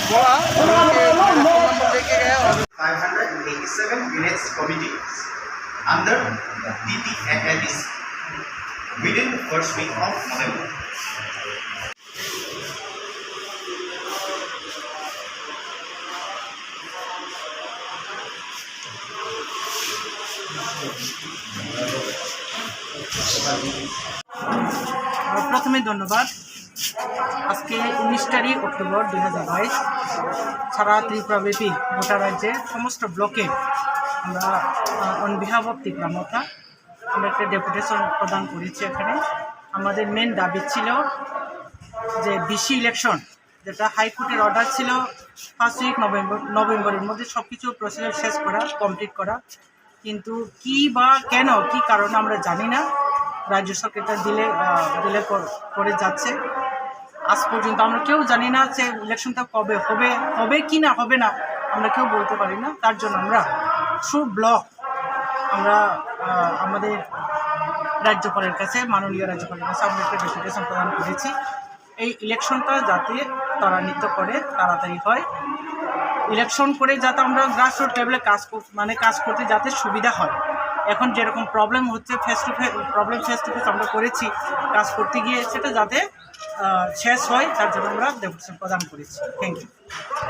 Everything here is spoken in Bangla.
बोला लेके गया 587 units committees under DTNLDC within the first week of November. প্রথমে ধন্যবাদ। আজকে 19 অক্টোবর 2022 সারা ত্রিপুরাব্যাপী গোটা রাজ্যে সমস্ত ব্লকে আমরা অন বিহাফ অফ ত্রিপুরা মথা আমরা একটা ডেপুটেশন প্রদান করেছি। এখানে আমাদের মেন দাবি ছিল যে বিসি ইলেকশন, যেটা হাইকোর্টের অর্ডার ছিল ফার্স্ট উইক নভেম্বরের মধ্যে সব কিছু প্রসিজার শেষ করা, কমপ্লিট করা, কিন্তু কি বা কেন কি কারণে আমরা জানি না। রাজ্য সরকারটা দিলে করে যাচ্ছে। আজ পর্যন্ত আমরা কেউ জানি না যে ইলেকশনটা কবে হবে কি না হবে না, আমরা কেউ বলতে পারি না। তার জন্য আমরা থ্রু ব্লক আমরা আমাদের রাজ্যপালের কাছে, মাননীয় রাজ্যপালের কাছে আমরা একটা ডেপুটেশন প্রদান করেছি। এই ইলেকশনটা যাতে ত্বরান্বিত করে, তাড়াতাড়ি হয়, ইলেকশন করে যাতে আমরা গ্রাসরুট লেভেলে কাজ করতে যাতে সুবিধা হয়। এখন যেরকম প্রবলেম হচ্ছে ফেস টু ফেস আমরা করেছি কাজ করতে গিয়ে, সেটা যাতে শেষ হয় তার জন্য আমরা ডেপুটেশন প্রদান করেছি। Thank you.